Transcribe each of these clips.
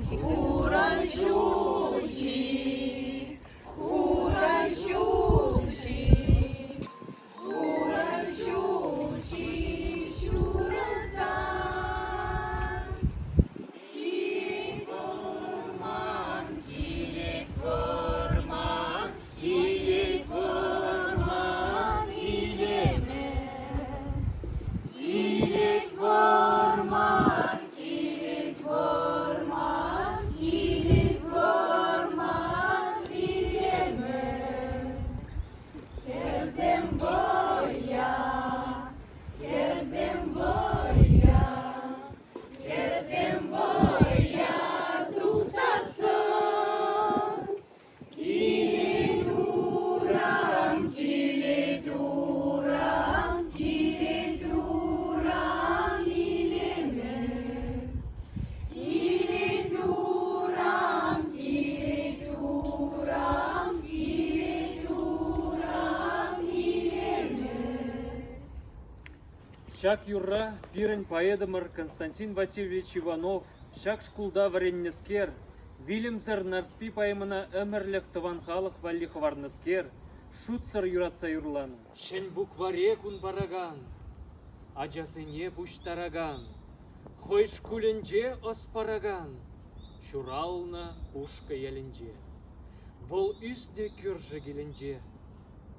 Уранчучи, уранчучи, уранчучи, щуранца. Килит ворман, килит ворман, килит ворман, илеме. Килит ворман, килит ворман, килит ворман, илеме. Керзем боя, керзем боя, керзем боя, тусасон. Килит урам, килит урам, килит урам, илеме. Килит урам, килит урам, килит урам, илеме. Шак юрра пирен поэдымыр Константин Васильевич Иванов, шак шкулда вареннескер, Вильямзер нарспи поэмына өмірлік тыван халық валли хварнескер, шутсыр юратса юрланы. Шен букваре кун бараган, ажасыне буштараган, хойш куленже оспараган, шурална хушка ялінже. Вол үсте күржі келінже,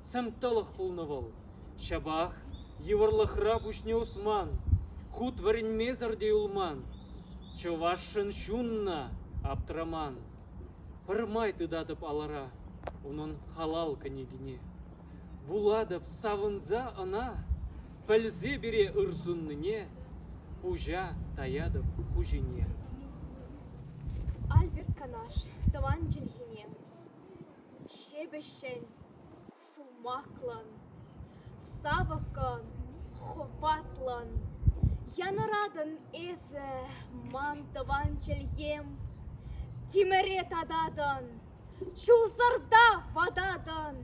сымтылық пулны вол, шабах, евырлықра бушне усман, худ варенмезірде улман, чывашын шунна аптыраман. Пырмай тыдадып алара, унын халал көнегіне. Буладып савынза ана, пілзе бере ырзунныне, пужа таядып хужине. Альберт Канаш, таван челхине. Шебешен, сумаклан, савакан, хопатлан. Янарадан эзе ман таван челхем. Тимерет ададан, чулзарда вададан.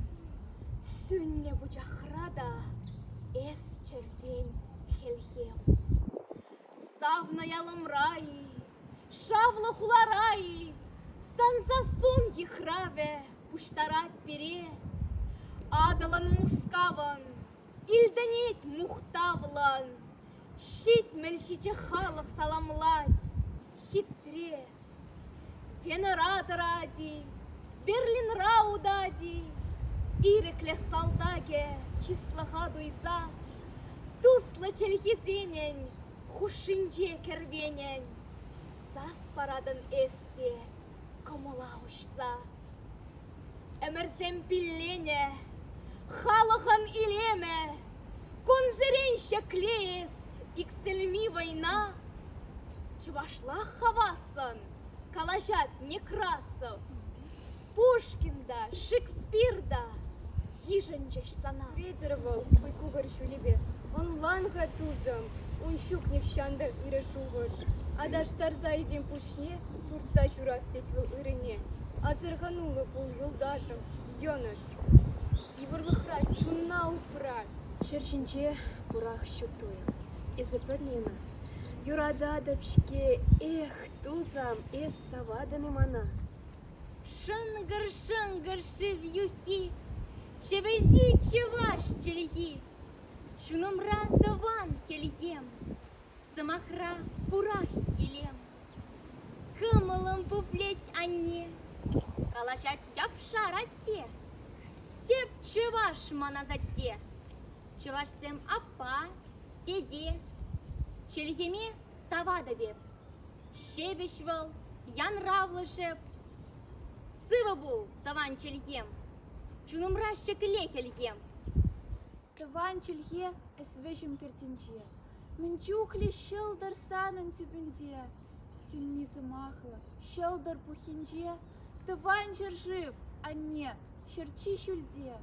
Сүнне бучахрада эс черден хелхем. Савна ялымраи, шавла хулараи, санзасун ехраве, пуштарат пере. Адалан мускаван, илденет мухтавлан, щит мельшиче халық саламлать, хитре. Венерата ради, Берлин раудади, Ирекле салдаге, числаха дуйза, Тусла челхизенен, хушинже кервенен, Сас парадан эсте, комулаушса. Эмерсем пиллене, халахан илеме, Конзерен шаклеес, иксельми война, Чевашла хавасан, Калажат Некрасов, Пушкинда, Шекспирда, Хижанчеш сана. Ветеровал, койку горщу лебе, он ланга тузом, он щук невщанда ирешу горш. А даш тарза идем пушне, турца чурастеть в ирине. А зырганула пол юлдашем, йоныш. И варлыхра чуна упра. Черчинче бурах щутуя. Из-за Берлина. Юрада дапшке, эх, тузам, эс савада немана. Шынгыр-шынгыр шевюхи, Чевелди чеваш чельи, Шунымра таван хельем, Самахра пурах илем. Кымылым пуплеть анне, Калашать япшарате, Теп чеваш маназате, Чевашсем апа, деде, Чельхеме савада беп, Шебешвал, ян равлышеп, Сыва бул таван чельхем, Чунымра щекіле хельхем. Таван челье эс вешем зертинче. Менчухли щелдар санан тюбенде. Сюнни замахла, щелдар пухинче. Таван жив, а не, щерчи щульде.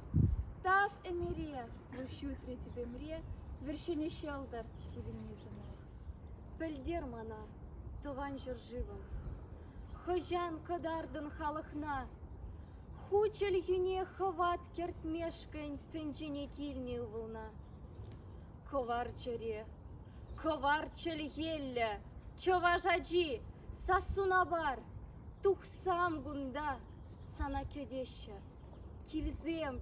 Тав эмире, вущутре тебе мре, вершине щелдар сивенни замах. Пельдер мана, таван живым. Хожан кадардан халахна, Хучель юне хават кертмешкань тынчине кильни волна. Коварчаре, коварчель елля, човажаджи, Сасуна бар, тухсам гунда, сана кедеші. Килзем,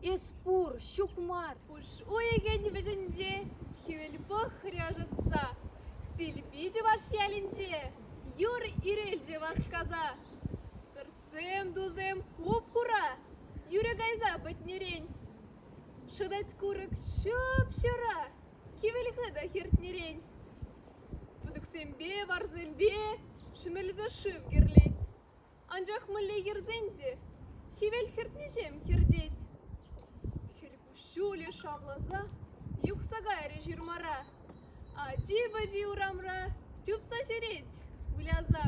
эспур, щукмар. Уж уйген беженже, хюльбох ряжется. Сильбиджи ваш ялинже, юр ирельже вас каза. Сердцем дузем хуп-хура, юре гайза быть нерень. Шудать курок шуп-шура, хивельхы да хирт нерень. Будуксембе, варзембе, шумельзе шив герлеть. Анжах мыле ерзенде, хивель хиртнежем хирдеть. Хюльбушуле шавлаза, юксагайре жирмара. А джиба-джи урамра, тюпса жереть, вляза.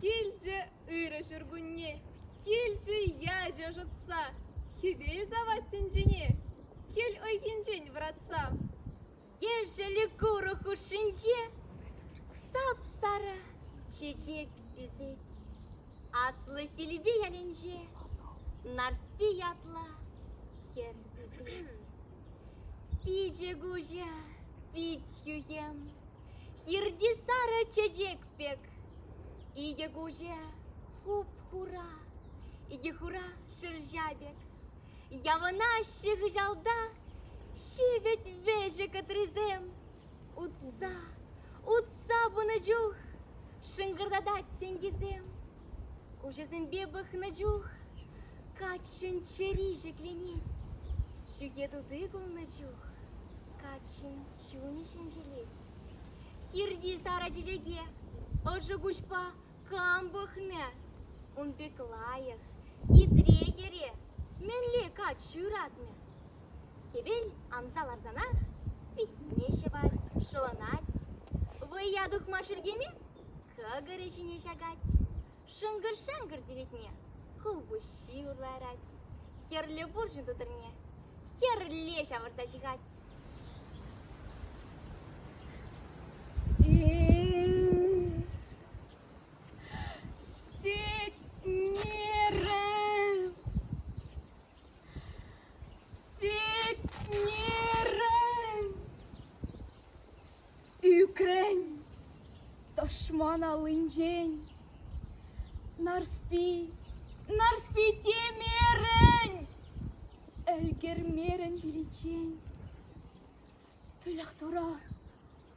Кильже ыры жиргунне, кильже яжа жытса. Хивель заваттенжене, хель ойгенжень вратса. Ежели куру хушинче, сап сара чечек үзет. Аслы сильби ялинче, нарспи ятла хер үзет. Пиже гужа, пить юем, хирди сара чечек пек. Иге гужа, хуп-хура, иге хура шыржабек. Явана ших жалда, шивет веже катризем. Утса бунажух, шынгырдадат сенгизем. Кужезем бебах нажух, качын чериже кленец. Шуге тудыгул нажух, качын чунишем желец. Хирди сара чечеге, ожы гушпа камбахне. Он беклаях, хитрегере, менле качуратме. Хебель амзалар занат, питне шевать, шолонать. Вы ядух машургеме, кагарешине шагать. Шынгыр-шангыр деветне, хулбущи урларать. Херле буржин тутырне, херле шавырса чигать. Ukraine, Toshman alınjen, Narspy temeren, Ölgermeren bileceğin. Pülaktora,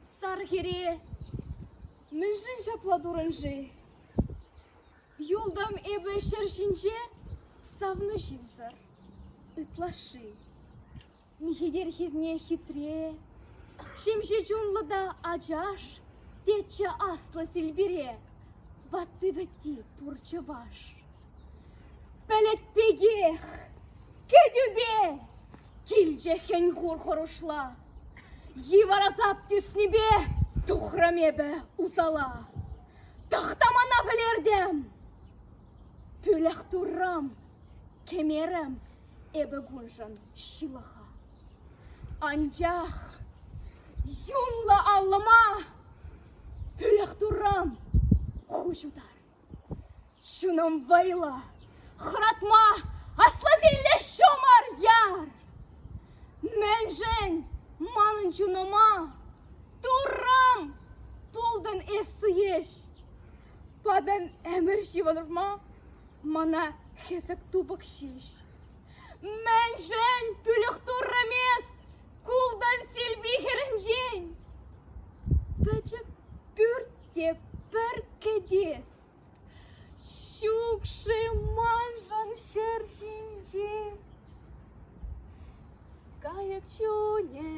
sargere, Münjin şapladurunji. Юлдам ебе шершинче савну жинзар, ытлаши. Михидер хирне хитре, шимше чунлада ажаш, теча асла сильбире, ватты вати пурчаваш. Пелет пегех, кедюбе, кильже хеньгур хорушла, Йиваразап тюснебе, тухрамебе узала. Тахтамана білердем. Пөлях туррам, кемерем, эбе гунжан шилаха. Анжах, юнла аллама, пөлях туррам, хужудар. Шунам вайла, хратма, асладилле шомар яр. Менжен, манын чунама, туррам, полдан эссуеш. Падан эмер шивалырма, мана хесек тубак шиш. Менжен пülük туррамес, кулдан сильби херенжен. Бәчек пүртте бір кедес. Шукши манжан шершинже. Каяк чуне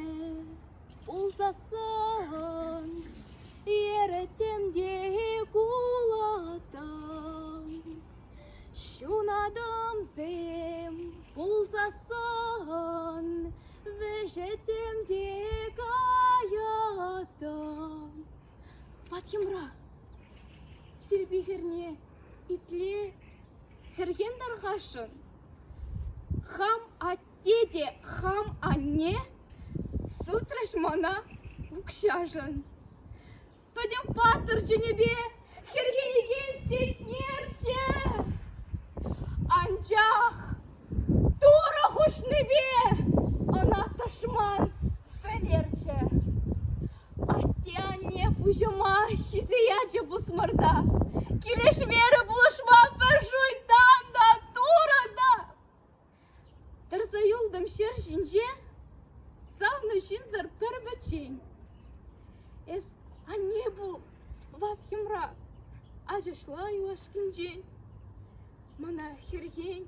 улзасын, еретемде кулатам. Şunadım zem bulzasan ve jetemde gayatam. Patymra, silbi herne itle hergen dargaşın. Ham attede ham anne sutraş mana ukşajın. Пойдем патырчы небе, хергенеге сетнерче. Анчах, тура хуш небе, она ташман фелерче. Аття не пужыма, шизея турада. Келешмері бұлышма пәжуйдан да турада. Тарса юлдым шер жинже, савны жинзар пір бәчен. Эс, а не бұл ватхимра, ажашла юлашкин жен. Мана херген,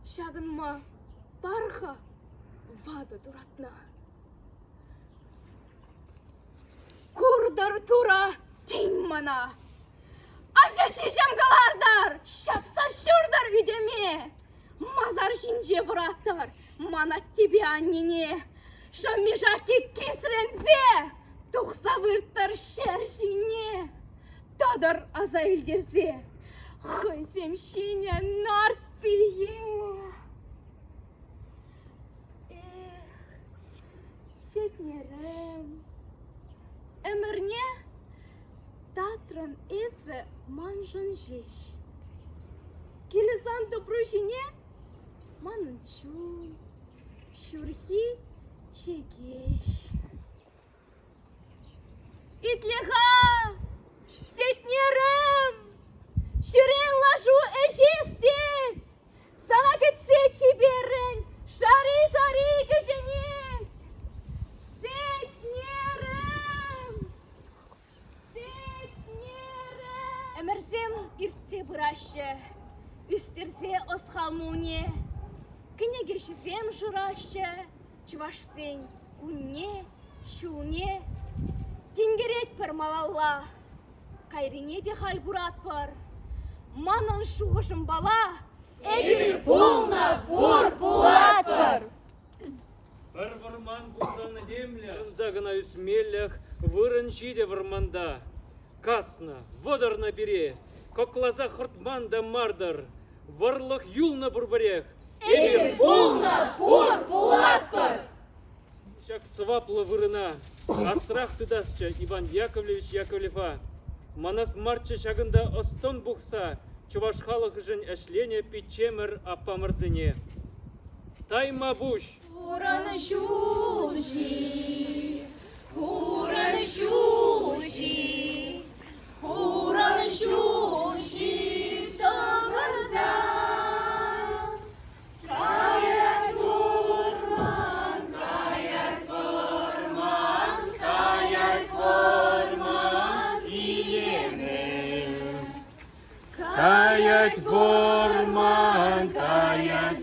шагынма барха вада дуратна. Курдар тура тень мана. Аша шишам калардар, шапса шурдар үдеме. Мазар жинже бұраттар, мана тебе аннене. Шаммешаки кесрензе, тұқса вырттар шершине. Тадар азайлдерзе, хойсем шине нарс пиеме. Сетнерем. Өмірне татрын езі манжын жеш. Келізан добружине манын чу, шурхи чегеш. Итлеха, сетнерем, шүрен лажу әжестет, сана кетсе чеберін, шари кешенет. Әмірзем иртсе бұрашы, үстерзе осхалмуне, кінегешізем жырашы, чывашсен күнне, шулне, тенгерет пір малалла, кайрине де халгурат пір, манын шуғышым бала, әбір полна бұр бұлат пір. Бір вырман бұлсаны демлі, загына үсмеллях, вырын жиде вырманда. Касно, водар набере, коклаза хортманда мардар, варлық юлна бурбарех. Эбір полна бұр бұлат пір. Шак сваплы вырына, асрах тыдасча Иван Яковлевич Яковлева. Манас марча шагында остон бұқса, чуваш халық жын әшлене пичемір апамырзыне. Тайма буш! Ураны шулжи, ураны шулжи, ураны шулжи, тағырза. Каяс форман, иеме. Каять форман, каять